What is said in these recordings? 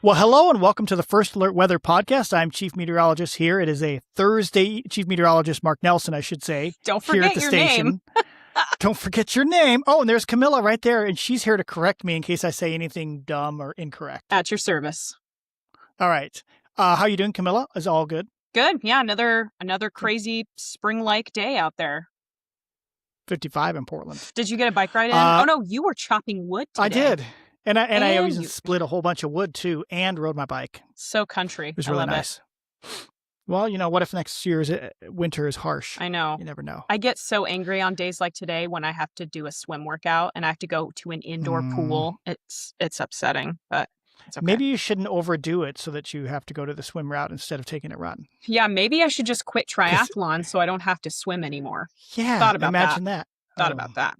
Well, hello and welcome to the First Alert Weather Podcast. I'm Chief Meteorologist here. It is a Thursday. Chief Meteorologist Mark Nelson, I should say. Don't here forget at the your station. name. Don't forget your name. Oh, and there's Camila right there, and she's here to correct me in case I say anything dumb or incorrect. At your service. All right. How you doing, Camila? Is all good? Good. Yeah, another crazy spring-like day out there. 55 in Portland. Did you get a bike ride in? Oh no, you were chopping wood today. I did. And I always you split a whole bunch of wood, too, and rode my bike. So country. It was really nice. Well, you know, what if next year's winter is harsh? I know. You never know. I get so angry on days like today when I have to do a swim workout and I have to go to an indoor pool. It's upsetting, but it's okay. Maybe you shouldn't overdo it so that you have to go to the swim route instead of taking a run. Yeah, maybe I should just quit triathlon so I don't have to swim anymore. Yeah, Thought about imagine that. Thought about that.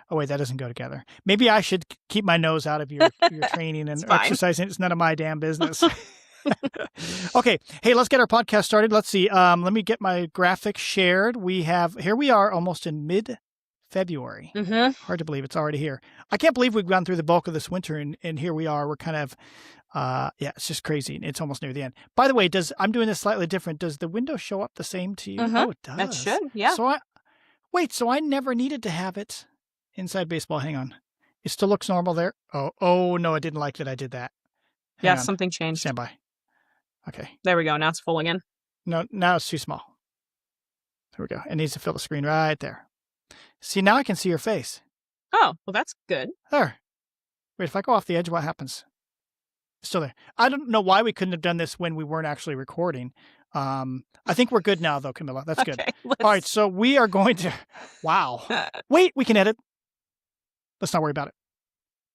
Oh, wait, that doesn't go together. Maybe I should keep my nose out of your training and exercising. It's none of my damn business. Okay. Hey, let's get our podcast started. Let's see. Let me get my graphics shared. Here we are almost in mid-February. Mm-hmm. Hard to believe it's already here. I can't believe we've gone through the bulk of this winter and here we are. We're kind of, it's just crazy. It's almost near the end. By the way, I'm doing this slightly different. Does the window show up the same to you? Mm-hmm. Oh, it does. That should, yeah. So I never needed to have it. Inside baseball, hang on. It still looks normal there. Oh no, I didn't like that I did that. Hang on. Something changed. Stand by. Okay. There we go. Now it's full again. No, now it's too small. There we go. It needs to fill the screen right there. See, now I can see your face. Oh, well, that's good. There. Wait, if I go off the edge, what happens? It's still there. I don't know why we couldn't have done this when we weren't actually recording. I think we're good now, though, Camila. That's good. All right, so we are going to... Wow. Wait, we can edit. Let's not worry about it.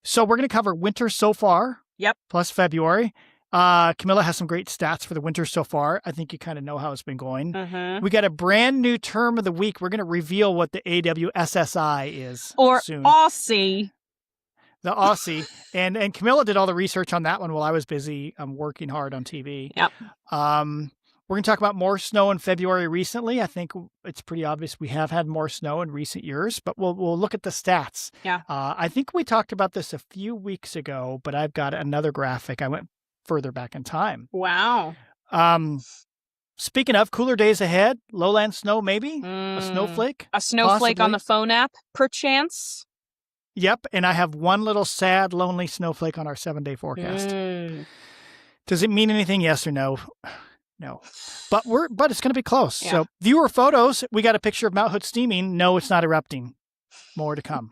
So we're going to cover winter so far. Yep. Plus February. Camila has some great stats for the winter so far. I think you kind of know how it's been going. Mm-hmm. We got a brand new term of the week. We're going to reveal what the AWSSI is soon. AWSSI. The AWSSI. And Camila did all the research on that one while I was busy working hard on TV. Yep. We're going to talk about more snow in February recently. I think it's pretty obvious we have had more snow in recent years, but we'll look at the stats. Yeah. I think we talked about this a few weeks ago, but I've got another graphic. I went further back in time. Wow. Speaking of cooler days ahead, lowland snow maybe? A snowflake? A snowflake possibly. On the phone app, perchance? Yep, and I have one little sad, lonely snowflake on our 7-day forecast. Does it mean anything? Yes or no? No, but it's going to be close. Yeah. So viewer photos, we got a picture of Mount Hood steaming. No, it's not erupting. More to come.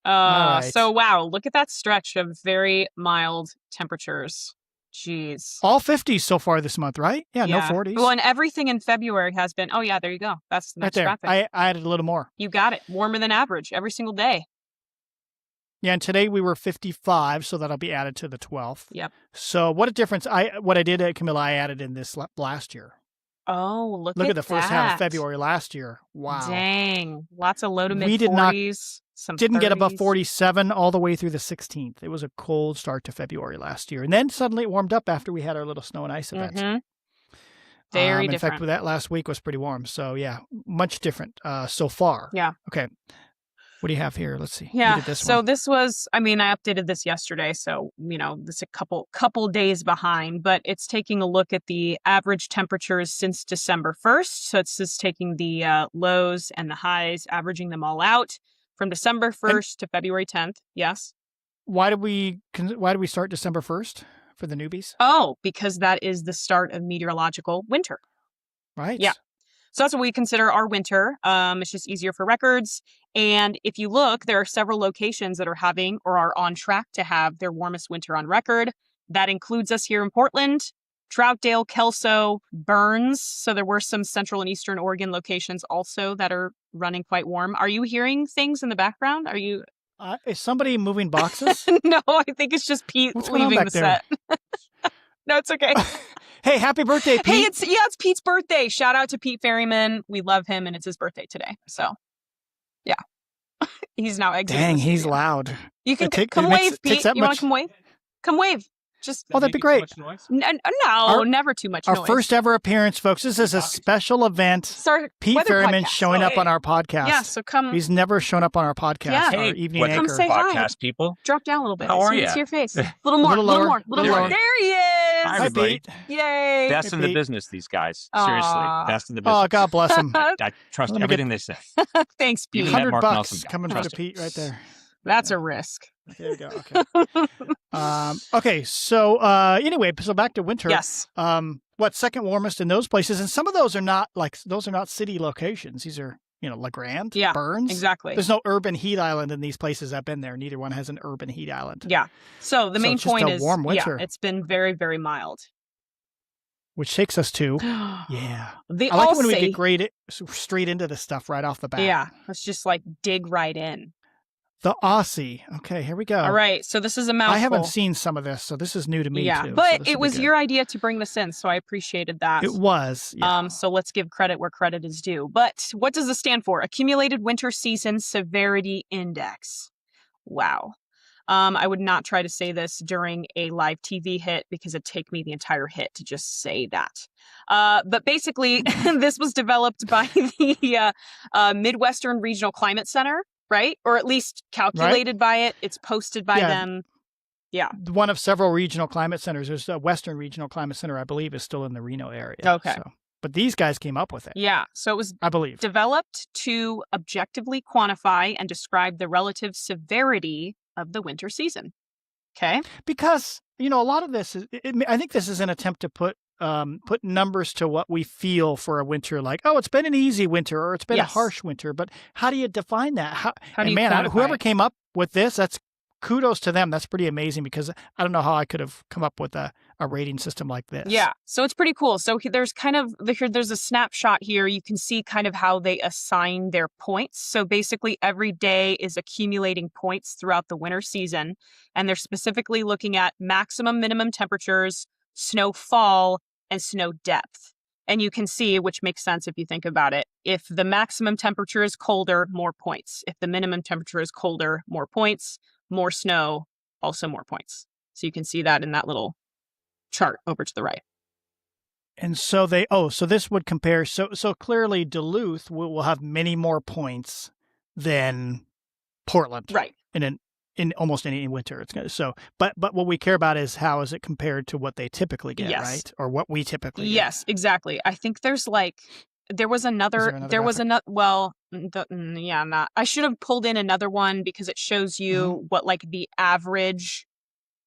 Right. So wow, look at that stretch of very mild temperatures. Jeez. All 50s so far this month, right? Yeah, no 40s. Well, and everything in February has been, there you go. That's the next right there. graphic. I added a little more. You got it. Warmer than average every single day. Yeah, and today we were 55, so that'll be added to the 12th. Yep. So what a difference. What I did at Camila, I added in this last year. Oh, look at the first half of February last year. Wow. Dang. Lots of low to mid-40s. Didn't 30s. get above 47 all the way through the 16th. It was a cold start to February last year. And then suddenly it warmed up after we had our little snow and ice event. Mm-hmm. Very different. In fact, that last week was pretty warm. So yeah, much different so far. Yeah. Okay. What do you have here? Let's see. Yeah. This was, I updated this yesterday. So, this a couple days behind, but it's taking a look at the average temperatures since December 1st. So it's just taking the lows and the highs, averaging them all out from December 1st to February 10th. Yes. Why do we start December 1st for the newbies? Oh, because that is the start of meteorological winter. Right. Yeah. So that's what we consider our winter. It's just easier for records. And if you look, there are several locations that are having or are on track to have their warmest winter on record. That includes us here in Portland, Troutdale, Kelso, Burns. So there were some central and eastern Oregon locations also that are running quite warm. Are you hearing things in the background? Are you... Is somebody moving boxes? No, I think it's just Pete leaving the set. No, it's okay. Hey, happy birthday, Pete. Hey, it's Pete's birthday. Shout out to Pete Ferryman. We love him, and it's his birthday today. So, yeah. He's now exiting. Dang, he's loud. You can come wave, Pete. You want to come wave? Come wave. Just that'd be great. Too much noise? No, never too much Our noise. first ever appearance, folks. This is a special event. Pete Ferryman showing up on our podcast. Yeah, so come. He's never shown up on our podcast. Yeah. Our evening anchor. Come say podcast hi. People. Drop down a little bit. How are you? See your face. A little more. Little lower. There he is. Hi, Hi, everybody. Pete. Yay. Best in the business, these guys. Seriously. Aw. Best in the business. Oh, God bless him. I trust everything they say. Thanks, Pete. Even that Mark $100 Nelson guy. coming Trust to it. Pete right there. That's a risk. There we go. Okay. Okay. So anyway, so back to winter. Yes. What second warmest in those places? And some of those are not city locations. These are LeGrand, Burns. Exactly. There's no urban heat island in these places I've been there. Neither one has an urban heat island. Yeah. So the main it's just point a is, warm winter. it's been very, very mild. Which takes us to, The I like it when we AWSSI. get straight into this stuff right off the bat. Yeah. Let's just dig right in. The AWSSI. Okay, here we go. All right. So this is a mouthful. I haven't seen some of this, so this is new to me too. But so it was your idea to bring this in, so I appreciated that. It was. Yeah. So let's give credit where credit is due. But what does this stand for? Accumulated Winter Season Severity Index. Wow. I would not try to say this during a live TV hit because it'd take me the entire hit to just say that. But basically, this was developed by the Midwestern Regional Climate Center, right? Or at least calculated by it. It's posted by them. Yeah. One of several regional climate centers. There's a Western Regional Climate Center, I believe, is still in the Reno area. Okay. So. But these guys came up with it. Yeah. So it was, I believe, developed to objectively quantify and describe the relative severity of the winter season. Okay. Because, a lot of this is, I think this is an attempt to put numbers to what we feel for a winter, like, oh, it's been an easy winter or it's been a harsh winter. But how do you define that? How do you quantify whoever came up with this, that's kudos to them. That's pretty amazing because I don't know how I could have come up with a rating system like this. Yeah. So it's pretty cool. So there's there's a snapshot here. You can see kind of how they assign their points. So basically every day is accumulating points throughout the winter season. And they're specifically looking at maximum, minimum temperatures, snowfall, and snow depth. And you can see, which makes sense if you think about it, if the maximum temperature is colder, more points. If the minimum temperature is colder, more points. More snow, also more points. So you can see that in that little chart over to the right. And so so this would compare. So clearly Duluth will have many more points than Portland. Right. In almost any winter. It's going to, but what we care about is how is it compared to what they typically get, right? Or what we typically get. Yes, exactly. I think there's I should have pulled in another one because it shows you what the average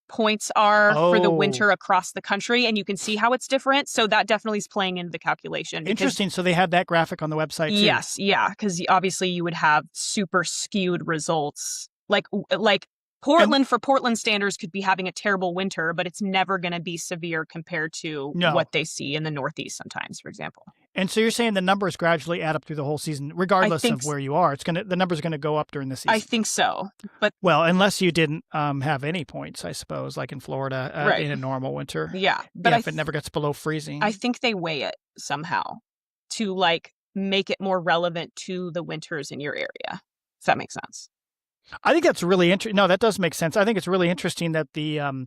points are for the winter across the country, and you can see how it's different. So that definitely is playing into the calculation. Interesting. So they had that graphic on the website too. Yes, yeah, because obviously you would have super skewed results. Like Portland, for Portland standards, could be having a terrible winter, but it's never going to be severe compared to what they see in the Northeast sometimes, for example. And so you're saying the numbers gradually add up through the whole season, regardless of where you are. The numbers are going to go up during the season. I think so, but unless you didn't have any points, I suppose, like in Florida in a normal winter. Yeah, but if it never gets below freezing, I think they weigh it somehow to make it more relevant to the winters in your area. If that makes sense. I think that's really interesting. No, that does make sense. I think it's really interesting that the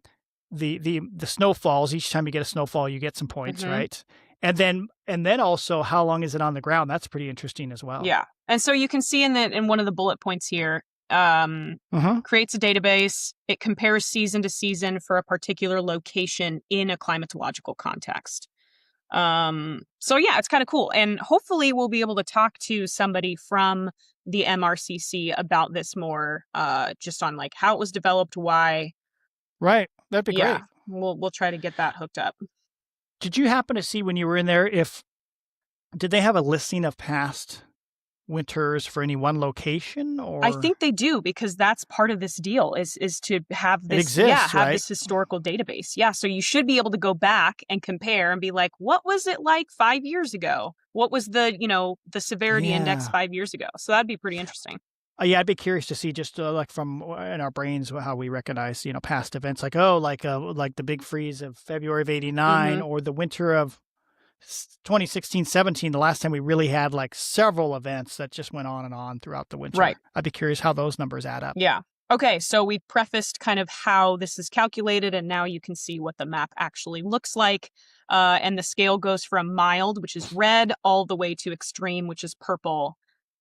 snowfalls, each time you get a snowfall, you get some points, right? And then also how long is it on the ground? That's pretty interesting as well. Yeah. And so you can see in one of the bullet points here, creates a database. It compares season to season for a particular location in a climatological context. So yeah, it's kind of cool. And hopefully we'll be able to talk to somebody from the MRCC about this more, just on how it was developed, why. Right. That'd be great. We'll try to get that hooked up. Did you happen to see when you were in there, did they have a listing of past winters for any one location? Or I think they do, because that's part of this deal is to have this, this historical database. Yeah. So you should be able to go back and compare and be like, what was it like 5 years ago? What was the severity index 5 years ago? So that'd be pretty interesting. Yeah, I'd be curious to see just from in our brains how we recognize past events like the big freeze of February of '89 or the winter of 2016-17, the last time we really had several events that just went on and on throughout the winter. Right. I'd be curious how those numbers add up. Yeah. Okay, so we prefaced kind of how this is calculated, and now you can see what the map actually looks like. And the scale goes from mild, which is red, all the way to extreme, which is purple.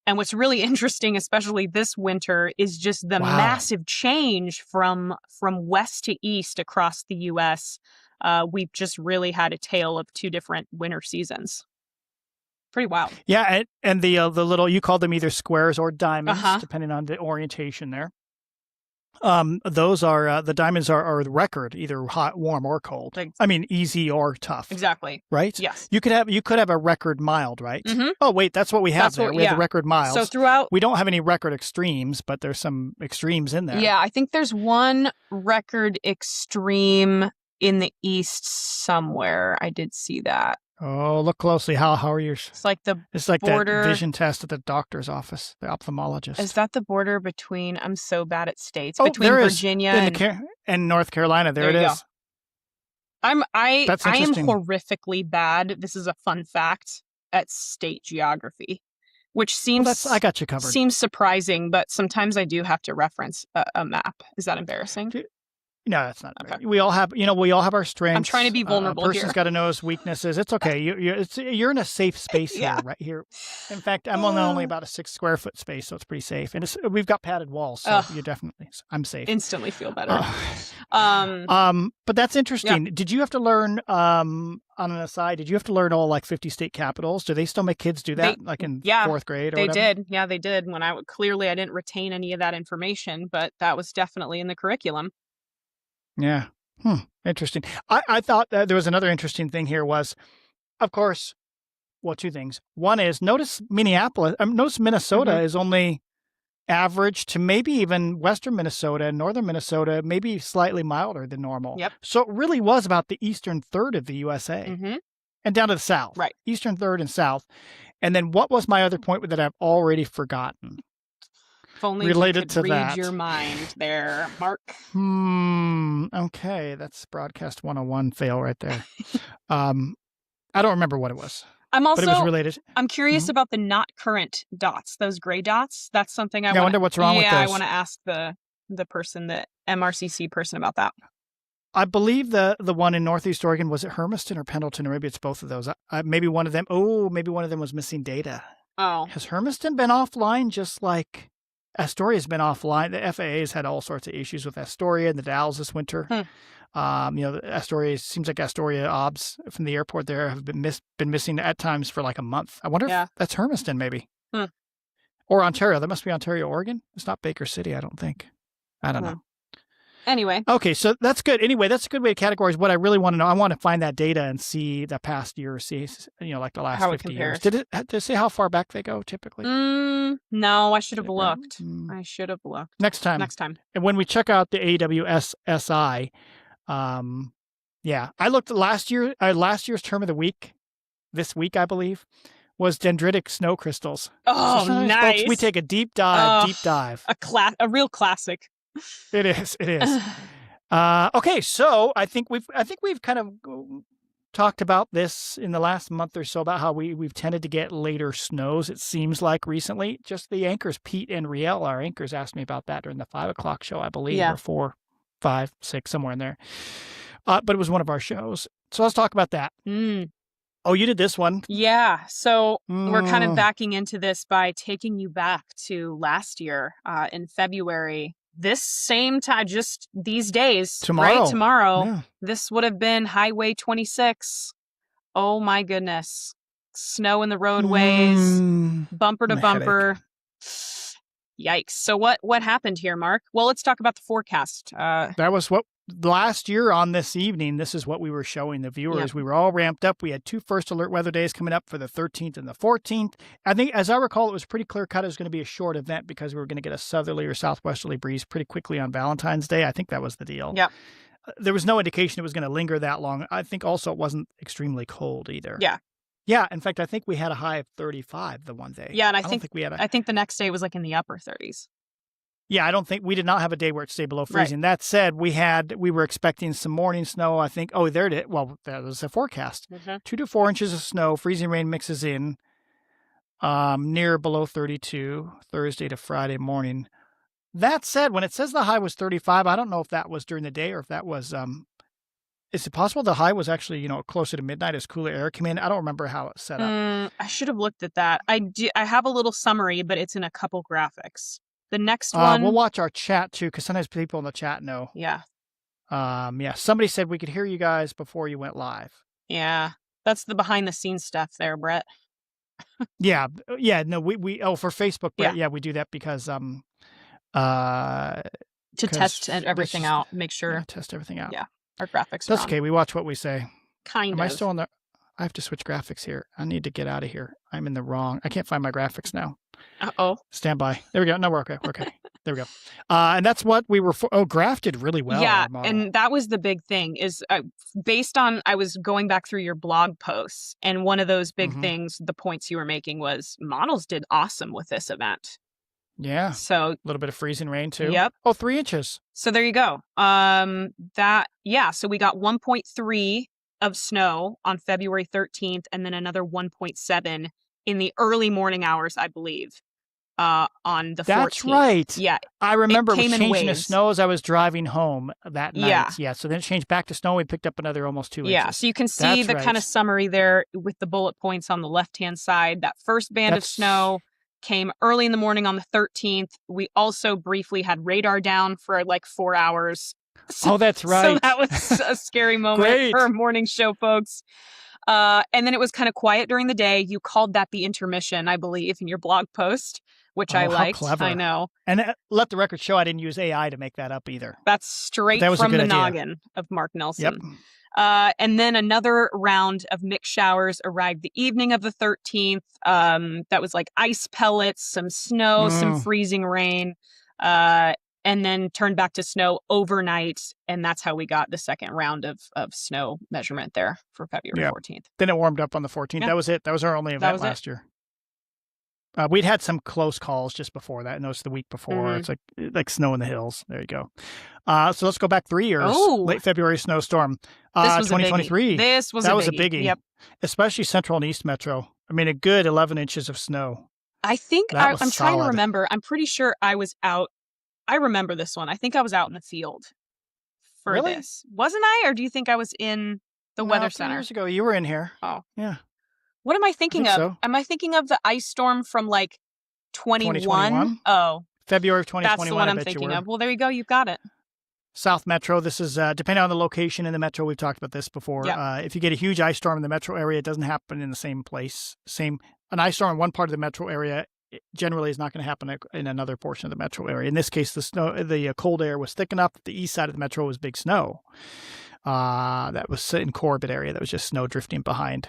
And what's really interesting, especially this winter, is just the massive change from west to east across the U.S. We've just really had a tale of two different winter seasons. Pretty wild. Yeah, and the little, you called them either squares or diamonds, depending on the orientation there. Those are the diamonds are the record, either hot, warm, or cold. I mean, easy or tough. Exactly. Right? Yes. You could have a record mild, right? Mm-hmm. Oh, wait, that's what we have there. We have the record mild. So throughout, we don't have any record extremes, but there's some extremes in there. Yeah, I think there's one record extreme in the east somewhere. I did see that. Oh, look closely. How are yours? It's like border, that vision test at the doctor's office, the ophthalmologist. Is that the border between? I'm so bad at states. Oh, between Virginia and North Carolina. There it is. I am horrifically bad. This is a fun fact at state geography, which seems I got you covered. Seems surprising, but sometimes I do have to reference a map. Is that embarrassing? No, that's not. Okay. We all have our strengths. I'm trying to be vulnerable here. A person's got to know his weaknesses. It's okay. You're in a safe space here, right here. In fact, I'm only about a 6 square foot space, so it's pretty safe. And we've got padded walls, so I'm safe. Instantly feel better. But that's interesting. Yeah. Did you have to learn, on an aside, all like 50 state capitals? Do they still make kids do that, like in 4th grade or they whatever? did. Yeah, they did. When I didn't retain any of that information, but that was definitely in the curriculum. Yeah. Interesting. I thought that there was another interesting thing here was, of course, well, 2 things. One is notice Minnesota is only average to maybe even western Minnesota and northern Minnesota, maybe slightly milder than normal. Yep. So it really was about the eastern third of the USA and down to the south. Right. Eastern third and south. And then what was my other point that I've already forgotten? If only related you could to read that. your mind there, Mark. Okay, that's broadcast 101 fail right there. I don't remember what it was. But it was related. I'm curious about the not current dots, those gray dots. That's something I wonder what's wrong with those. Yeah, I want to ask the MRCC person about that. I believe the one in Northeast Oregon, was it Hermiston or Pendleton, or maybe it's both of those. Maybe one of them was missing data. Oh. Has Hermiston been offline just like Astoria's been offline? The FAA has had all sorts of issues with Astoria and the Dalles this winter. Astoria, seems like Astoria OBS from the airport there have been missing at times for like a month. I wonder if that's Hermiston maybe. Or Ontario. That must be Ontario, Oregon. It's not Baker City, I don't think. I don't know. Anyway. Okay, so that's good. Anyway, that's a good way to categorize what I really want to know. I want to find that data and see the past year, like the last 50 years. Did it say how far back they go typically? No, I should have looked. Next time. And when we check out the AWSSI, I looked at last year's term of the week, this week, I believe, was dendritic snow crystals. Oh, so nice. Folks, we take a deep dive. A real classic. It is. Okay, so I think we've kind of talked about this in the last month or so about how we've tended to get later snows. It seems like recently, just the anchors, Pete and Riel, our anchors, asked me about that during the 5 o'clock show, I believe, or 4, 5, 6, somewhere in there. But it was one of our shows, so let's talk about that. Oh, you did this one. Yeah. So we're kind of backing into this by taking you back to last year in February. This same time, just these days, tomorrow. Tomorrow, this would have been Highway 26. Oh my goodness. Snow in the roadways, bumper to bumper. Yikes. So what happened here, Mark? Well, let's talk about the forecast. That was what last year on this evening, this is what we were showing the viewers. Yep. We were all ramped up. We had 2 first alert weather days coming up for the 13th and the 14th. I think, as I recall, it was pretty clear cut. It was going to be a short event because we were going to get a southerly or southwesterly breeze pretty quickly on Valentine's Day. I think that was the deal. Yeah. There was no indication it was going to linger that long. I think also it wasn't extremely cold either. Yeah. Yeah. In fact, I think we had a high of 35 the one day. Yeah. And I think the next day was like in the upper 30s. Yeah, we did not have a day where it stayed below freezing. Right. That said, we were expecting some morning snow. I think, there it is. Well, that was the forecast. 2 to 4 inches of snow, freezing rain mixes in, near below 32, Thursday to Friday morning. That said, when it says the high was 35, I don't know if that was during the day or if that was, is it possible the high was actually, closer to midnight as cooler air came in? I don't remember how it's set up. I should have looked at that. I have a little summary, but it's in a couple graphics. The next one. We'll watch our chat too, because sometimes people in the chat know. Yeah. Yeah. Somebody said we could hear you guys before you went live. Yeah. That's the behind the scenes stuff there, Brett. Yeah. No, for Facebook, Brett, yeah, we do that because, to test everything out, make sure. Yeah, test everything out. Yeah. Our graphics That's okay. We watch what we say. Am I still on the... I have to switch graphics here. I need to get out of here. I'm in the wrong... I can't find my graphics now. Uh-oh. Stand by. There we go. No, we're okay. We're okay. There we go. And that's what we were... Graph did really well. Yeah, and that was the big thing is based on... I was going back through your blog posts, and one of those big things, the points you were making was models did awesome with this event. Yeah. So a little bit of freezing rain too. Yep. Oh, 3 inches. So there you go. So we got 1.3 of snow on February 13th, and then another 1.7 in the early morning hours, I believe, on the 14th. That's right. Yeah. I remember it was changing to snow as I was driving home that night. Yeah. So then it changed back to snow. We picked up another almost 2 inches. Yeah. So you can see the kind of summary there with the bullet points on the left-hand side. That first band of snow came early in the morning on the 13th. We also briefly had radar down for like 4 hours. That's right. So that was a scary moment for our morning show, folks. And then it was kind of quiet during the day. You called that the intermission, I believe, in your blog post, which I liked. Clever. I know. And let the record show I didn't use AI to make that up either. That's straight from the noggin of Mark Nelson. Yep. And then another round of mixed showers arrived the evening of the 13th. That was like ice pellets, some snow, some freezing rain, and then turned back to snow overnight. And that's how we got the second round of snow measurement there for February 14th. Then it warmed up on the 14th. Yeah. That was it. That was our only event last year. We'd had some close calls just before that, and it was the week before. It's like snow in the hills. There you go. So let's go back 3 years. Late February snowstorm. This was 2023. That was a biggie. Yep. Especially Central and East Metro. I mean, a good 11 inches of snow. I think I'm trying to remember. I'm pretty sure I was out. I remember this one. I think I was out in the field for this. Wasn't I? Or do you think I was in the weather center? 2 years ago, you were in here. Oh. Yeah. What am I thinking of? So. Am I thinking of the ice storm from like 2021? Oh. February of 2021. That's the one I'm thinking of. Well, there you go. You've got it. South Metro. This is, depending on the location in the Metro, we've talked about this before. Yep. If you get a huge ice storm in the Metro area, it doesn't happen in the same place. An ice storm in one part of the Metro area generally is not going to happen in another portion of the Metro area. In this case, the cold air was thick enough that the east side of the Metro was big snow. That was in Corbett area. That was just snow drifting behind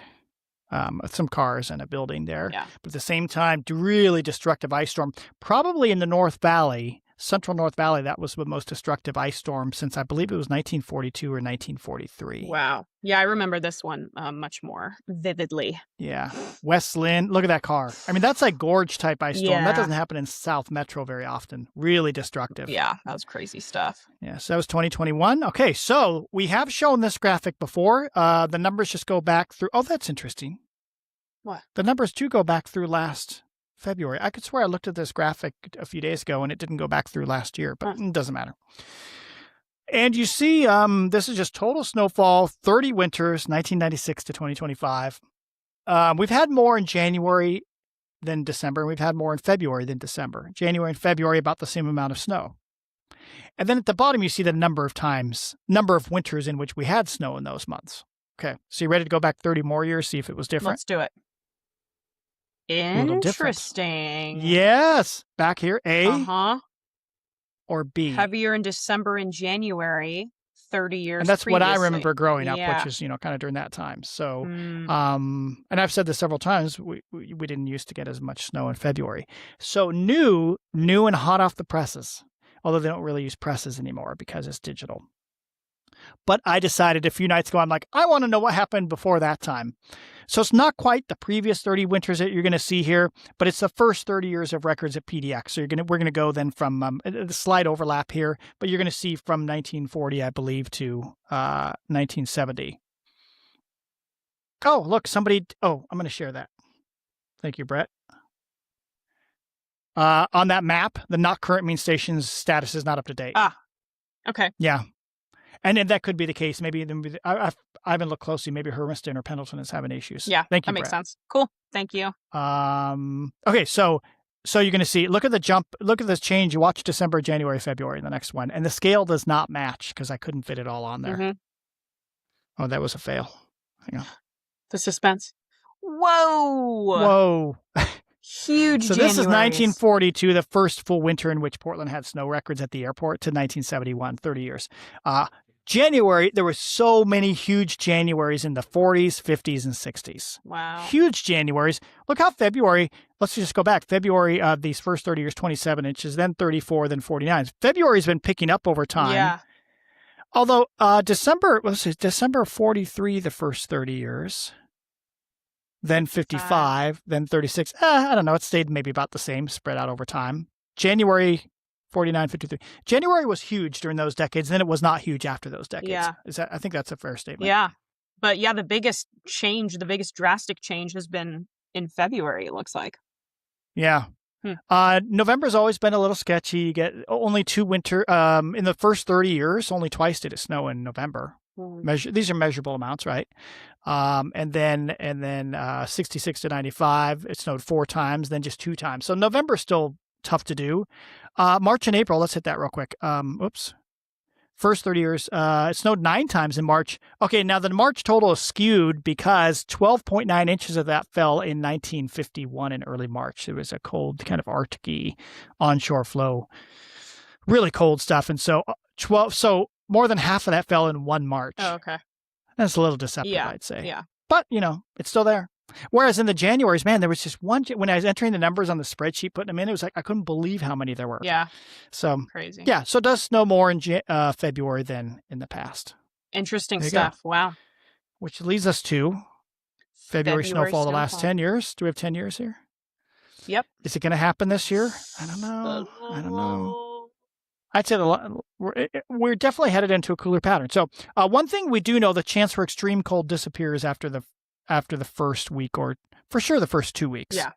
some cars and a building there. Yeah. But at the same time, really destructive ice storm. Probably in the North Valley, Central North Valley, that was the most destructive ice storm since I believe it was 1942 or 1943. Wow. Yeah, I remember this one much more vividly. Yeah. West Lynn, look at that car. I mean, that's like gorge type ice storm. That doesn't happen in South Metro very often. Really destructive. Yeah, that was crazy stuff. Yeah, so that was 2021. Okay, so we have shown this graphic before. The numbers just go back through. Oh, that's interesting. What? The numbers do go back through last February. I could swear I looked at this graphic a few days ago and it didn't go back through last year, but it doesn't matter. And you see, this is just total snowfall, 30 winters, 1996 to 2025. We've had more in January than December. We've had more in February than December. January and February, about the same amount of snow. And then at the bottom, you see the number of winters in which we had snow in those months. Okay, so you ready to go back 30 more years, see if it was different? Let's do it. Interesting. Yes. Back here, A or B. Heavier in December and January, 30 years And that's previously. what I remember growing up, which is, kind of during that time. So, and I've said this several times, we didn't used to get as much snow in February. So new and hot off the presses, although they don't really use presses anymore because it's digital. But I decided a few nights ago, I'm like, I want to know what happened before that time. So it's not quite the previous 30 winters that you're going to see here, but it's the first 30 years of records at PDX. So we're going to go then from the slight overlap here, but you're going to see from 1940, I believe, to 1970. Oh, look, I'm going to share that. Thank you, Brett. On that map, the not current mean station's status is not up to date. Okay. Yeah. And that could be the case. Maybe I haven't looked closely. Maybe Hermiston or Pendleton is having issues. Yeah. Thank you, That makes Brett. sense. Cool. Thank you. Okay. So you're going to see, look at the jump, look at this change. You watch December, January, February, the next one. And the scale does not match because I couldn't fit it all on there. Mm-hmm. Oh, that was a fail. Hang on. The suspense. Whoa. Huge. So this is 1942, the first full winter in which Portland had snow records at the airport, to 1971, 30 years. January, there were so many huge Januaries in the 40s, 50s, and 60s. Wow. Huge Januaries. Look how February, let's just go back. February, these first 30 years, 27 inches, then 34, then 49. February's been picking up over time. Yeah. Although December 43, the first 30 years. Then 55, then 36. I don't know. It stayed maybe about the same, spread out over time. January, 49, 53. January was huge during those decades. Then it was not huge after those decades. Yeah. I think that's a fair statement. Yeah. But yeah, the biggest change, the biggest drastic change has been in February, it looks like. Yeah. November's always been a little sketchy. You get only two winter, in the first 30 years, only twice did it snow in November. These are measurable amounts, right? And then 66 to 95, it snowed 4 times, then just 2 times. So November's still tough to do. March and April, let's hit that real quick. First 30 years, it snowed 9 times in March. Okay, now the March total is skewed because 12.9 inches of that fell in 1951 in early March. It was a cold, kind of Arctic-y onshore flow, really cold stuff. And so more than half of that fell in 1 March. Oh, okay. That's a little deceptive, I'd say. Yeah. But, it's still there. Whereas in the Januaries, man, there was just one. When I was entering the numbers on the spreadsheet, putting them in, it was like I couldn't believe how many there were. Yeah. So crazy. Yeah. So it does snow more in February than in the past. Interesting stuff. Wow. Which leads us to February snowfall the last 10 years. Do we have 10 years here? Yep. Is it going to happen this year? I don't know. I'd say we're definitely headed into a cooler pattern. So one thing we do know, the chance for extreme cold disappears after the first week, or for sure the first 2 weeks. Yeah.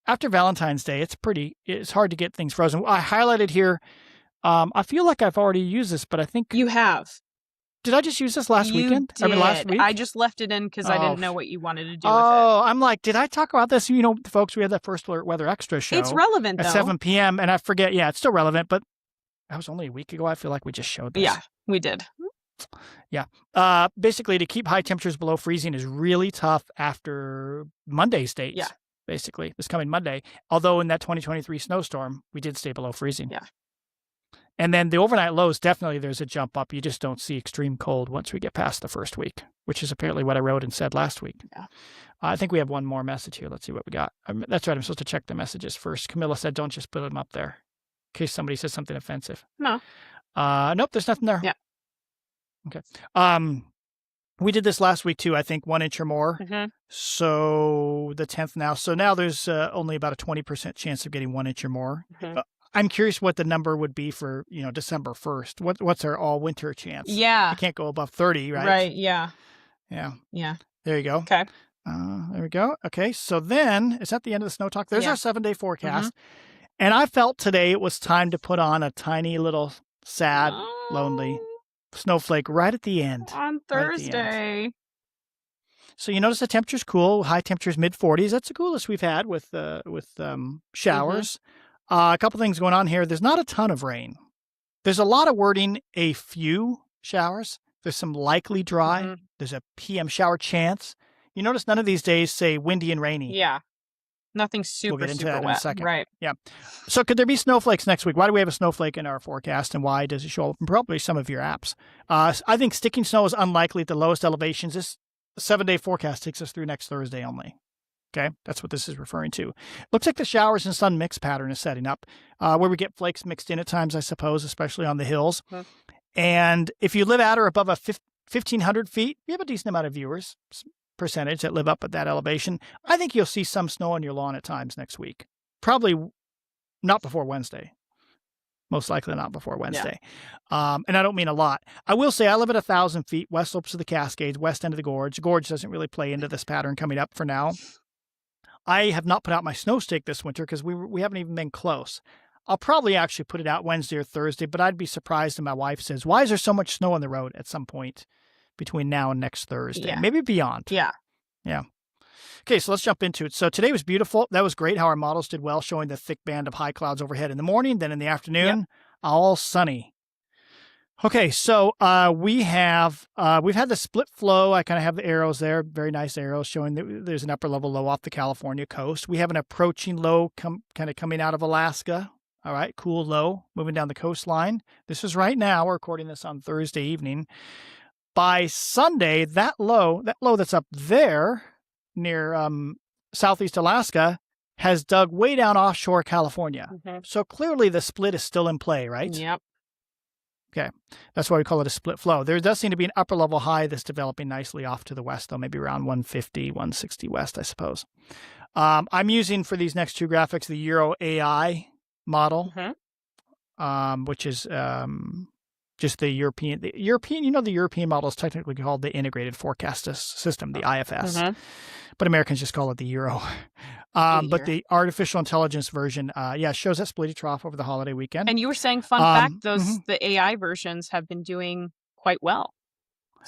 After Valentine's Day, it's hard to get things frozen. I highlighted here. I feel like I've already used this, but I think you have. Did I just use this last weekend? Did. Last week? I just left it in because I didn't know what you wanted to do with it. Oh, I'm like, did I talk about this? Folks, we had that First Alert Weather Extra show. It's relevant, at 7 p.m. And I forget. Yeah, it's still relevant, but that was only a week ago. I feel like we just showed this. Yeah, we did. Yeah. Basically, to keep high temperatures below freezing is really tough after Monday's dates. Yeah. Basically, this coming Monday. Although in that 2023 snowstorm, we did stay below freezing. Yeah. And then the overnight lows, definitely there's a jump up. You just don't see extreme cold once we get past the first week, which is apparently what I wrote and said last week. Yeah. I think we have one more message here. Let's see what we got. That's right. I'm supposed to check the messages first. Camila said, don't just put them up there in case somebody says something offensive. No. Nope, there's nothing there. Yeah. Okay. We did this last week too, I think 1 inch or more. Mm-hmm. So the 10th now. So now there's only about a 20% chance of getting 1 inch or more. Mm-hmm. I'm curious what the number would be for, December 1st. What's our all winter chance? Yeah. I can't go above 30, right? Right. Yeah. Yeah. Yeah. There you go. Okay. There we go. Okay. So then, is that the end of the snow talk? There's our 7-day forecast. Mm-hmm. And I felt today it was time to put on a tiny little sad, lonely snowflake right at the end. On Thursday. So you notice the temperature's cool. High temperatures mid-40s. That's the coolest we've had with showers. A couple things going on here. There's not a ton of rain. There's a lot of wording, a few showers. There's some likely dry. Mm-hmm. There's a PM shower chance. You notice none of these days say windy and rainy. Yeah. Nothing super, we'll get into super that wet. in a second. Right. Yeah. So could there be snowflakes next week? Why do we have a snowflake in our forecast, and why does it show up in probably some of your apps? I think sticking snow is unlikely at the lowest elevations. This 7-day forecast takes us through next Thursday only. Okay, that's what this is referring to. Looks like the showers and sun mix pattern is setting up, where we get flakes mixed in at times, I suppose, especially on the hills. Mm-hmm. And if you live at or above 1,500 feet, you have a decent amount of viewers percentage that live up at that elevation. I think you'll see some snow on your lawn at times next week. Probably not before Wednesday. Most likely not before Wednesday. Yeah. And I don't mean a lot. I will say I live at 1,000 feet, west slopes of the Cascades, west end of the gorge. The gorge doesn't really play into this pattern coming up for now. I have not put out my snow stake this winter because we haven't even been close. I'll probably actually put it out Wednesday or Thursday, but I'd be surprised if my wife says, why is there so much snow on the road at some point between now and next Thursday? Yeah. Maybe beyond. Yeah. Yeah. Okay, so let's jump into it. So today was beautiful. That was great how our models did well, showing the thick band of high clouds overhead in the morning. Then in the afternoon, all sunny. Okay, so we've had the split flow. I kind of have the arrows there, very nice arrows showing that there's an upper level low off the California coast. We have an approaching low kind of coming out of Alaska. All right, cool low moving down the coastline. This is right now. We're recording this on Thursday evening. By Sunday, that low that's up there near southeast Alaska has dug way down offshore California. Mm-hmm. So clearly the split is still in play, right? Yep. Okay, that's why we call it a split flow. There does seem to be an upper level high that's developing nicely off to the west, though, maybe around 150, 160 west, I suppose. I'm using for these next two graphics the Euro AI model, which is just the European. The European model is technically called the Integrated Forecast System, the IFS, but Americans just call it the Euro. But the artificial intelligence version, shows that splitty trough over the holiday weekend. And you were saying, fun fact, the AI versions have been doing quite well.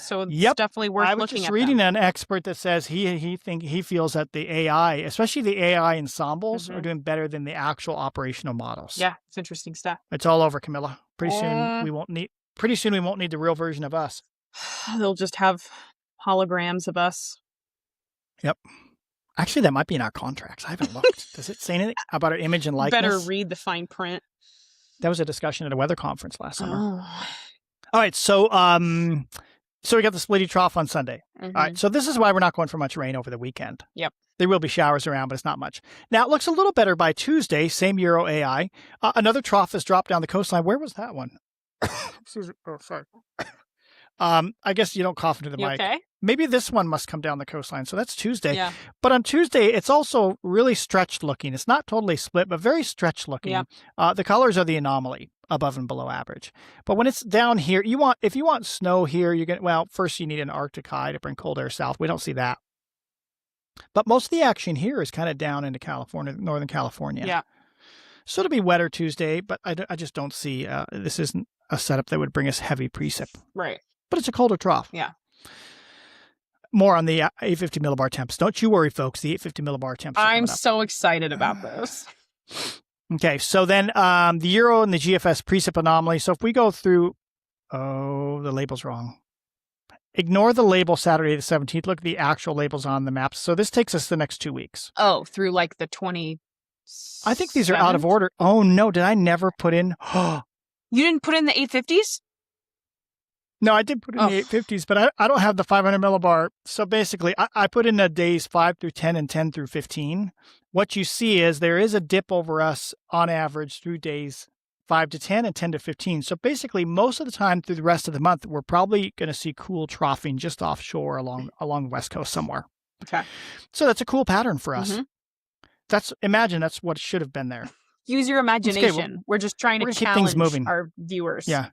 So it's definitely worth looking at. I was just reading an expert that says he feels that the AI, especially the AI ensembles, are doing better than the actual operational models. Yeah, it's interesting stuff. It's all over, Camilla. Pretty soon we won't need the real version of us. They'll just have holograms of us. Yep. Actually, that might be in our contracts. I haven't looked. Does it say anything about our image and likeness? Better read the fine print. That was a discussion at a weather conference last summer. Oh. All right, so we got the splitty trough on Sunday. All right, so this is why we're not going for much rain over the weekend. Yep. There will be showers around, but it's not much. Now, it looks a little better by Tuesday, same Euro AI. Another trough has dropped down the coastline. Where was that one? Excuse me. Oh, sorry. I guess you don't cough into the mic. Okay? Maybe this one must come down the coastline. So that's Tuesday. Yeah. But on Tuesday, it's also really stretched looking. It's not totally split, but very stretched looking. Yeah. The colors are the anomaly, above and below average. But when it's down here, if you want snow here, first you need an Arctic high to bring cold air south. We don't see that. But most of the action here is kind of down into California, Northern California. Yeah. So it'll be wetter Tuesday, but I just don't see, this isn't a setup that would bring us heavy precip. Right. But it's a colder trough. Yeah. More on the 850 millibar temps. Don't you worry, folks. The 850 millibar temps. I'm so excited about those. Okay, so then the Euro and the GFS precip anomaly. So if we go through, the label's wrong. Ignore the label Saturday the 17th. Look at the actual labels on the maps. So this takes us the next 2 weeks. Oh, through like the 20. I think these are out of order. Oh no, did I never put in? You didn't put in the 850s? No, I did put in the 850s, but I don't have the 500 millibar. So basically, I put in the days 5 through 10 and 10 through 15. What you see is there is a dip over us on average through days 5 to 10 and 10 to 15. So basically, most of the time through the rest of the month, we're probably going to see cool troughing just offshore along the West Coast somewhere. Okay. So that's a cool pattern for us. Imagine that's what should have been there. Use your imagination. We're just trying to challenge our viewers. Yeah.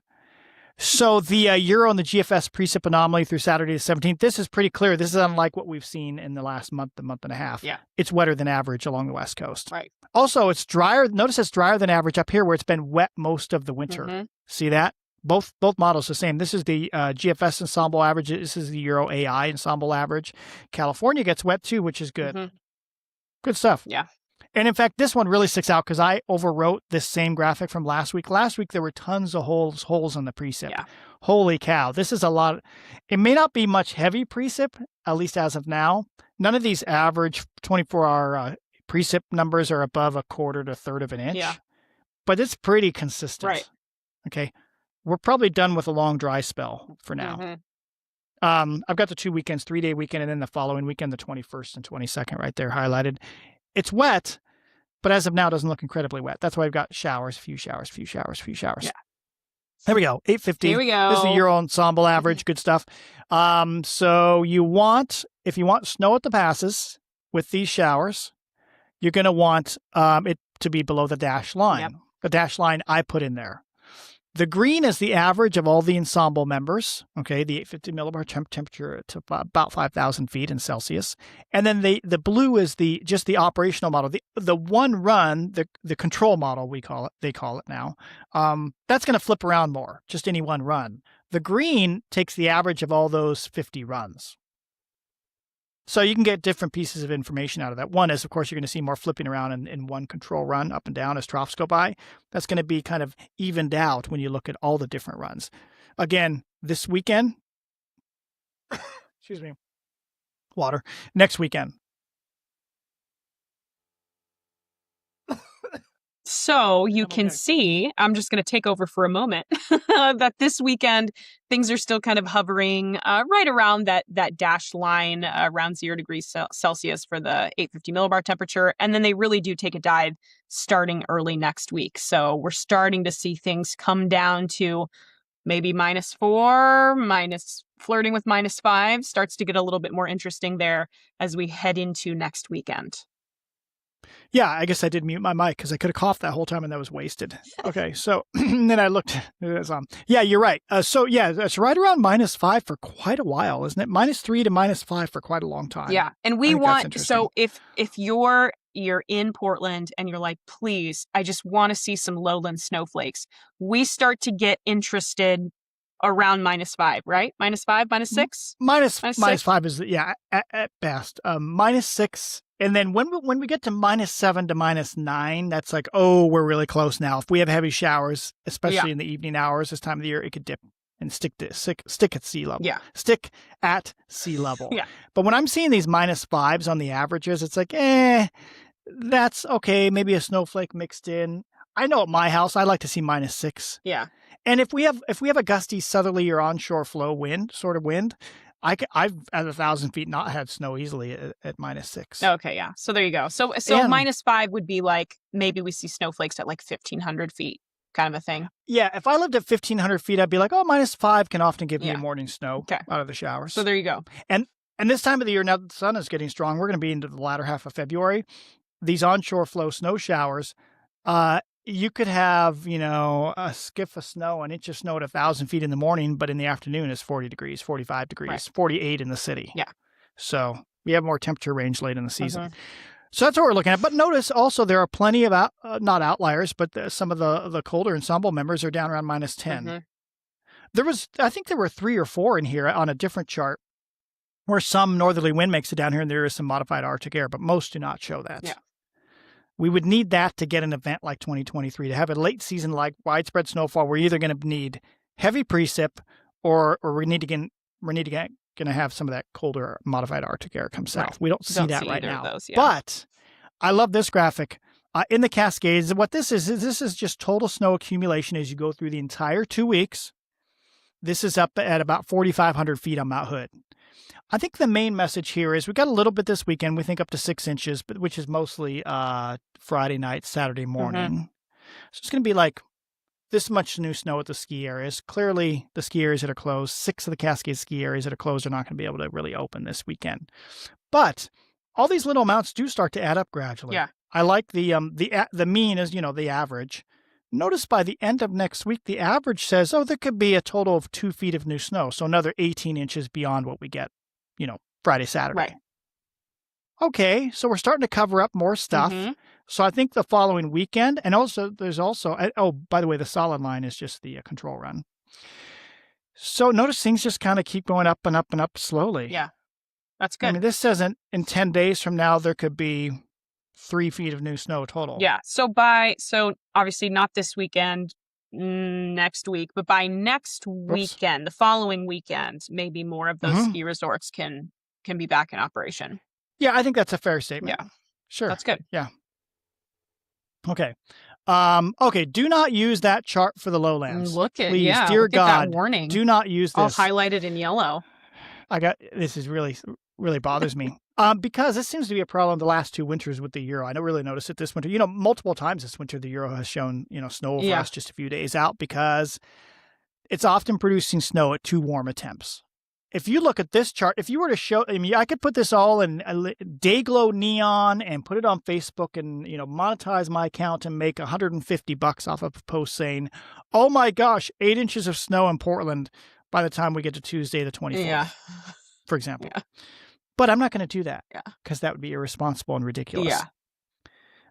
So the Euro and the GFS precip anomaly through Saturday the 17th, this is pretty clear. This is unlike what we've seen in the last month and a half. Yeah. It's wetter than average along the West Coast. Right. Also, it's drier. Notice it's drier than average up here where it's been wet most of the winter. See that? Both models the same. This is the GFS ensemble average. This is the Euro AI ensemble average. California gets wet too, which is good. Good stuff. Yeah. And in fact, this one really sticks out because I overwrote this same graphic from last week. Last week, there were tons of holes in the precip. Yeah. Holy cow. This is a lot. It may not be much heavy precip, at least as of now. None of these average 24-hour precip numbers are above a quarter to a third of an inch. Yeah. But it's pretty consistent. Right. Okay. We're probably done with a long dry spell for now. I've got the 2 weekends, 3-day weekend, and then the following weekend, the 21st and 22nd right there highlighted. It's wet, but as of now, it doesn't look incredibly wet. That's why I've got showers, few showers, few showers, few showers. Yeah. There we go. 850. Here we go. This is the Euro ensemble average. Good stuff. So if you want snow at the passes with these showers, you're going to want it to be below the dash line. Yep. The dash line I put in there. The green is the average of all the ensemble members, okay, the 850 millibar temperature to about 5,000 feet in Celsius. And then the blue is just the operational model, the one run, the control model, they call it now. That's going to flip around more, just any one run. The green takes the average of all those 50 runs. So you can get different pieces of information out of that. One is, of course, you're going to see more flipping around in one control run up and down as troughs go by. That's going to be kind of evened out when you look at all the different runs. Again, this weekend, excuse me, water, next weekend. So you can see, I'm just going to take over for a moment, that this weekend, things are still kind of hovering right around that dashed line around 0 degrees Celsius for the 850 millibar temperature. And then they really do take a dive starting early next week. So we're starting to see things come down to maybe -4, flirting with -5, starts to get a little bit more interesting there as we head into next weekend. Yeah, I guess I did mute my mic because I could have coughed that whole time and that was wasted. Okay, so then I looked. Yeah, you're right. So yeah, it's right around -5 for quite a while, isn't it? -3 to -5 for quite a long time. Yeah, and we want, so if you're in Portland and you're like, please, I just want to see some lowland snowflakes, we start to get interested around -5, right? -5, -6? -5 is, yeah, at best. -6. And then when we get to -7 to -9, that's like, oh, we're really close now. If we have heavy showers, especially in the evening hours this time of the year, it could dip and stick at sea level. Yeah. Stick at sea level. Yeah. But when I'm seeing these -5s on the averages, it's like, that's okay. Maybe a snowflake mixed in. I know at my house, I like to see -6. Yeah. And if we have a gusty southerly or onshore flow wind, I've at 1,000 feet not had snow easily at -6. Okay, yeah. So there you go. So -5 would be like maybe we see snowflakes at like 1,500 feet, kind of a thing. Yeah, if I lived at 1,500 feet, I'd be like, oh, -5 can often give me a morning snow out of the showers. So there you go. And this time of the year, now that the sun is getting strong, we're going to be into the latter half of February. These onshore flow snow showers, you could have, a skiff of snow, an inch of snow at 1,000 feet in the morning, but in the afternoon it's 40 degrees, 45 degrees, 48 in the city. Yeah. So we have more temperature range late in the season. So that's what we're looking at. But notice also there are plenty of, not outliers, but some of the colder ensemble members are down around -10. I think there were 3 or 4 in here on a different chart where some northerly wind makes it down here and there is some modified Arctic air, but most do not show that. Yeah. We would need that to get an event like 2023, to have a late season like widespread snowfall. We're either going to need heavy precip, or we need to going to have some of that colder modified Arctic air come south. Right. We don't see that right now. Those, But I love this graphic. In the Cascades, what this is just total snow accumulation as you go through the entire 2 weeks. This is up at about 4,500 feet on Mount Hood. I think the main message here is we got a little bit this weekend. We think up to 6 inches, but which is mostly Friday night, Saturday morning. So it's going to be like this much new snow at the ski areas. Clearly, the ski areas that are closed, 6 of the Cascade ski areas that are closed are not going to be able to really open this weekend. But all these little amounts do start to add up gradually. Yeah. I like the mean is, the average. Notice by the end of next week, the average says, there could be a total of 2 feet of new snow. So another 18 inches beyond what we get, Friday, Saturday. Right. Okay, so we're starting to cover up more stuff. So I think the following weekend, and also there's also, by the way, the solid line is just the control run. So notice things just kind of keep going up and up and up slowly. Yeah, that's good. I mean, this says in 10 days from now, there could be 3 feet of new snow total. Yeah, so obviously not this weekend, next week, but by next weekend, the following weekend, maybe more of those ski resorts can be back in operation. Yeah, I think that's a fair statement. Yeah. Sure. That's good. Yeah. Okay. Okay, do not use that chart for the lowlands. Please, dear God, that warning. Do not use this. I'll highlight it in yellow. This is really bothers me. Because this seems to be a problem the last 2 winters with the Euro. I don't really notice it this winter. Multiple times this winter, the Euro has shown, snow over us just a few days out because it's often producing snow at too warm a temps. if you look at this chart, if you were to show, I mean, I could put this all in day glow neon and put it on Facebook and, monetize my account and make $150 off of a post saying, oh my gosh, 8 inches of snow in Portland by the time we get to Tuesday the 24th, Yeah. for example. Yeah. But I'm not going to do that Yeah. because that would be irresponsible and ridiculous.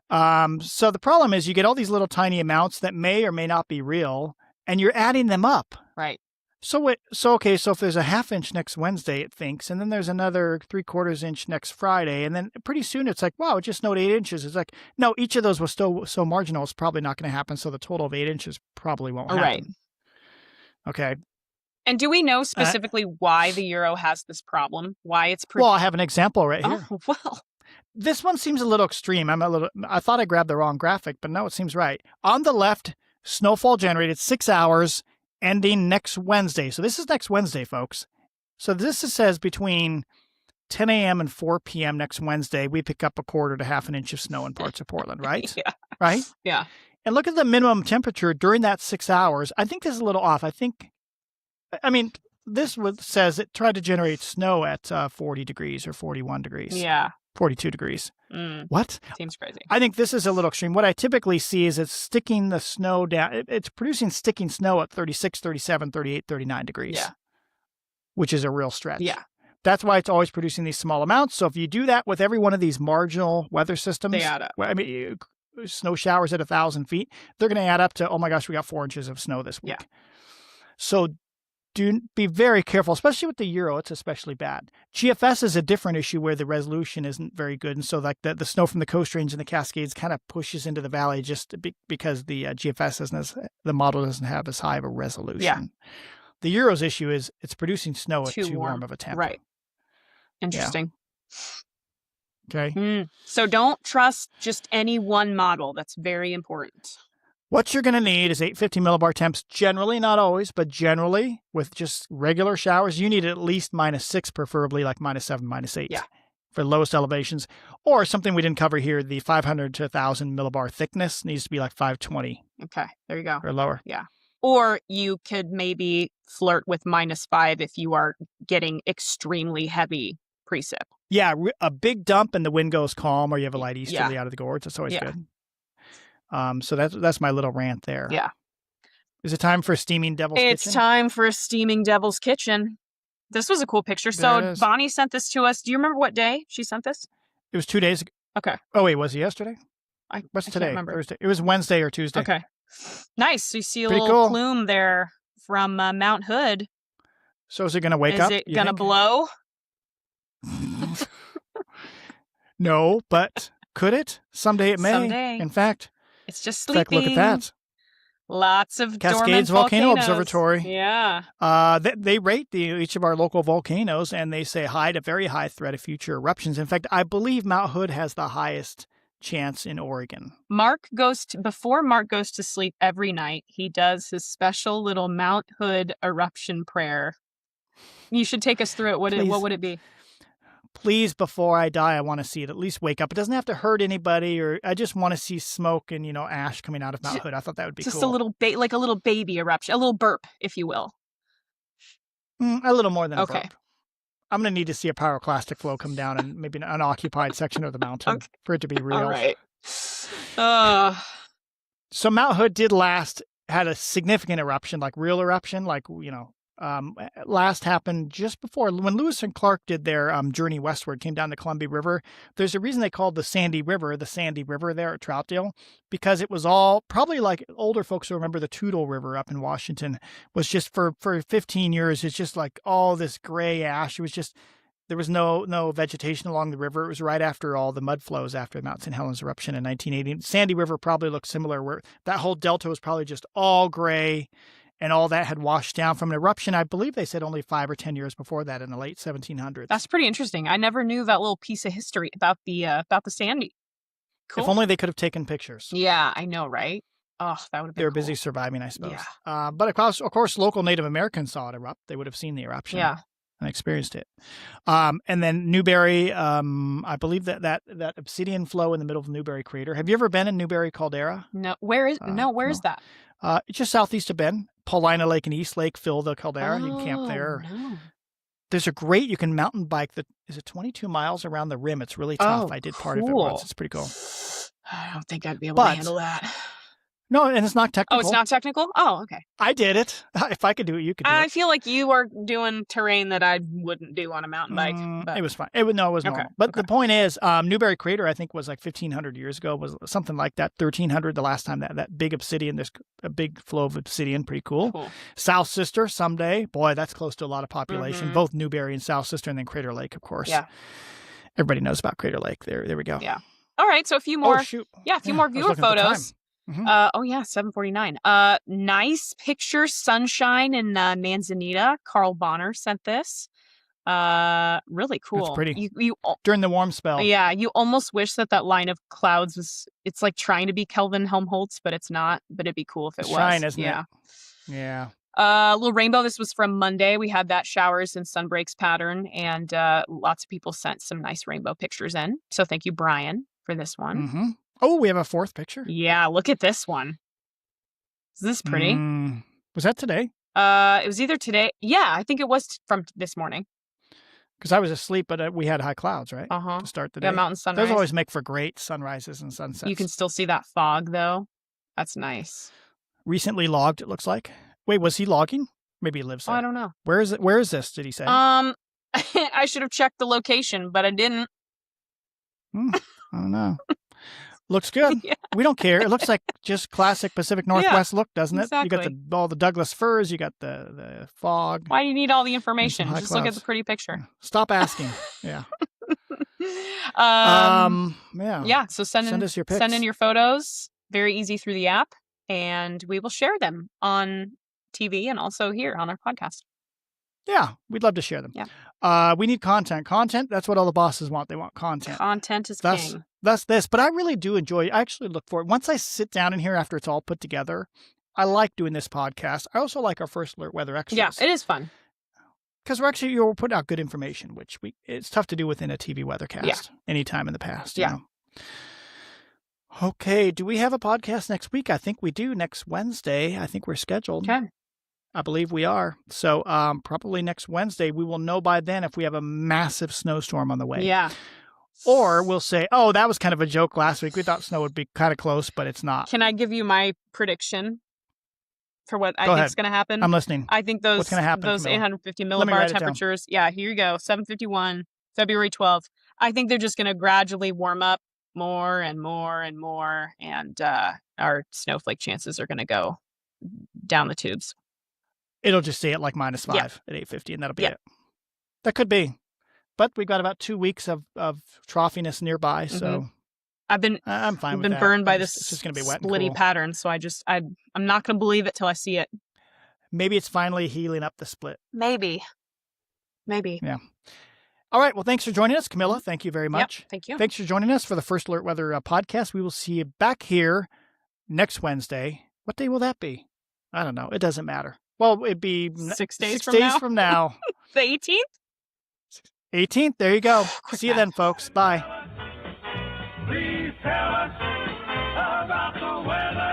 Yeah. So the problem is you get all these little tiny amounts that may or may not be real, and you're adding them up. Right. So if there's a 1/2 inch next Wednesday, it thinks, and then there's another 3/4 inch next Friday, and then pretty soon it's like, wow, it just snowed 8 inches. It's like, no, each of those was still so marginal, it's probably not going to happen. So the total of 8 inches probably won't happen. Right. Okay. And do we know specifically why the Euro has this problem? Why it's well, I have an example right here. Oh, well. This one seems a little extreme. I thought I grabbed the wrong graphic, but no, it seems right. On the left, snowfall generated 6 hours ending next Wednesday. So this is next Wednesday, folks. So this says between 10 a.m. and 4 p.m. next Wednesday, we pick up 1/4 to 1/2 inch of snow in parts of Portland, right? Yeah. Right? Yeah. And look at the minimum temperature during that 6 hours. I think this is a little off. This says it tried to generate snow at 40 degrees or 41 degrees. Yeah. 42 degrees. Mm. What? Seems crazy. I think this is a little extreme. What I typically see is it's sticking the snow down. It's producing sticking snow at 36, 37, 38, 39 degrees. Yeah. Which is a real stretch. Yeah. That's why it's always producing these small amounts. So if you do that with every one of these marginal weather systems, They add up. Snow showers at 1,000 feet, they're going to add up to, oh my gosh, we got 4 inches of snow this week. Yeah. So be very careful, especially with the Euro. It's especially bad. GFS is a different issue where the resolution isn't very good. And so like the snow from the Coast Range and the Cascades kind of pushes into the valley just because the GFS the model doesn't have as high of a resolution. Yeah. The Euro's issue is it's producing snow at too warm of a temp. Right. Interesting. Yeah. Okay. So don't trust just any one model. That's very important. What you're going to need is 850 millibar temps, generally, not always, but generally, with just regular showers. You need at least -6, preferably like -7, -8 for lowest elevations. Or something we didn't cover here, the 500 to 1,000 millibar thickness needs to be like 520. Okay, there you go. Or lower. Yeah. Or you could maybe flirt with -5 if you are getting extremely heavy precip. Yeah, a big dump and the wind goes calm, or you have a light easterly out of the gorge. That's always good. So that's my little rant there. Yeah. Is it time for a steaming Devil's Kitchen? It's time for a steaming Devil's Kitchen. This was a cool picture. So Bonnie sent this to us. Do you remember what day she sent this? It was 2 days ago. Okay. Oh, wait, was it yesterday? What's today? Can't remember. Thursday. It was Wednesday or Tuesday. Okay. Nice. So you see a Pretty little cool. plume there from Mount Hood. So is it going to wake up? Is it going to blow? No, but could it? Someday it may. Someday. In fact, it's just sleeping. look at that. Lots of Cascades Volcano Observatory. Yeah. They rate each of our local volcanoes, and they say high to very high threat of future eruptions. In fact, I believe Mount Hood has the highest chance in Oregon. Before Mark goes to sleep every night, he does his special little Mount Hood eruption prayer. You should take us through it. What would it be? Please, before I die, I want to see it at least wake up. It doesn't have to hurt anybody, or I just want to see smoke and, ash coming out of Mount Hood. I thought that would be just cool. Just like a little baby eruption, a little burp, if you will. A little more than a burp. I'm going to need to see a pyroclastic flow come down and maybe an unoccupied section of the mountain for it to be real. All right. So Mount Hood had a significant eruption, like real eruption, last happened just before when Lewis and Clark did their journey westward, came down the Columbia River. There's a reason they called the Sandy River there at Troutdale, because it was all probably like older folks who remember the Toutle River up in Washington was just for 15 years. It's just like all this gray ash. It was just, there was no vegetation along the river. It was right after all the mud flows after Mount St. Helens eruption in 1980. Sandy River probably looked similar, where that whole delta was probably just all gray. And all that had washed down from an eruption, I believe they said only 5 or 10 years before that, in the late 1700s. That's pretty interesting. I never knew that little piece of history about the Sandy. Cool. If only they could have taken pictures. Yeah, I know, right? Oh, that would have been They were cool. busy surviving, I suppose. Yeah. But of course, local Native Americans saw it erupt. They would have seen the eruption. Yeah. And experienced it. And then Newberry, I believe that obsidian flow in the middle of the Newberry crater. Have you ever been in Newberry Caldera? No. Where is that? It's just southeast of Bend. Paulina Lake and East Lake fill the caldera. You can camp there. No. There's a great, you can mountain bike is it 22 miles around the rim? It's really tough. I did part of it once. It's pretty cool. I don't think I'd be able to handle that. No, and it's not technical. Oh, it's not technical? Oh, okay. I did it. If I could do it, you could do it. I feel like you are doing terrain that I wouldn't do on a mountain bike. It was fine. It was normal. But the point is, Newberry Crater, I think, was like 1,500 years ago, was something like that. 1,300 the last time that big obsidian, there's a big flow of obsidian. Pretty cool. South Sister someday. Boy, that's close to a lot of population. Both Newberry and South Sister, and then Crater Lake, of course. Yeah. Everybody knows about Crater Lake. There we go. Yeah. All right. So a few more. Oh, shoot. Yeah, a few more viewer photos. 7:49. Nice picture, sunshine in Manzanita. Carl Bonner sent this. Really cool. That's pretty. You during the warm spell. Yeah, you almost wish that line of clouds it's like trying to be Kelvin Helmholtz, but it's not. But it'd be cool if it was. Trying, isn't it? Yeah. Little rainbow. This was from Monday. We had that showers and sunbreaks pattern, and lots of people sent some nice rainbow pictures in. So thank you, Brian, for this one. Oh, we have a fourth picture? Yeah, look at this one. Is this pretty? Was that today? It was either today. Yeah, I think it was from this morning. Because I was asleep, but we had high clouds, right? To start the day. Yeah, mountain sunrise. Those always make for great sunrises and sunsets. You can still see that fog, though. That's nice. Recently logged, it looks like. Wait, was he logging? Maybe he lives there. Oh, I don't know. Where is it? Where is this, did he say? I should have checked the location, but I didn't. I don't know. Looks good. Yeah. We don't care. It looks like just classic Pacific Northwest look, doesn't it? Exactly. You got all the Douglas firs. You got the fog. Why do you need all the information? Just look at the pretty picture. Stop asking. Yeah. Yeah. So send us your pics. Send in your photos. Very easy through the app, and we will share them on TV and also here on our podcast. Yeah, we'd love to share them. Yeah. We need content. Content, that's what all the bosses want. They want content. Content is king. That's this. But I really do enjoy, I actually look for it. Once I sit down in here after it's all put together, I like doing this podcast. I also like our first alert weather extras. Yeah, it is fun. Because we're putting out good information, which it's tough to do within a TV weathercast anytime in the past. You know? Okay, do we have a podcast next week? I think we do. Next Wednesday, I think we're scheduled. Okay. I believe we are. So probably next Wednesday, we will know by then if we have a massive snowstorm on the way. Yeah. Or we'll say, oh, that was kind of a joke last week. We thought snow would be kind of close, but it's not. Can I give you my prediction for what I think is going to happen? I'm listening. I think those 850 millibar temperatures. Yeah, here you go. 7:51, February 12th. I think they're just going to gradually warm up more and more and more. And our snowflake chances are going to go down the tubes. It'll just stay at like -5 at 8:50, and that'll be it. That could be. But we've got about 2 weeks of troughiness nearby, so I'm fine with that. I've been burned by this it's just gonna be wet splitty and cool. pattern, so I'm not going to believe it till I see it. Maybe it's finally healing up the split. Maybe. Yeah. All right. Well, thanks for joining us, Camila. Thank you very much. Yep, thank you. Thanks for joining us for the First Alert Weather podcast. We will see you back here next Wednesday. What day will that be? I don't know. It doesn't matter. Well, it'd be 6 days from now. The 18th? 18th. There you go. See you then, folks. Bye. Please tell us about the weather.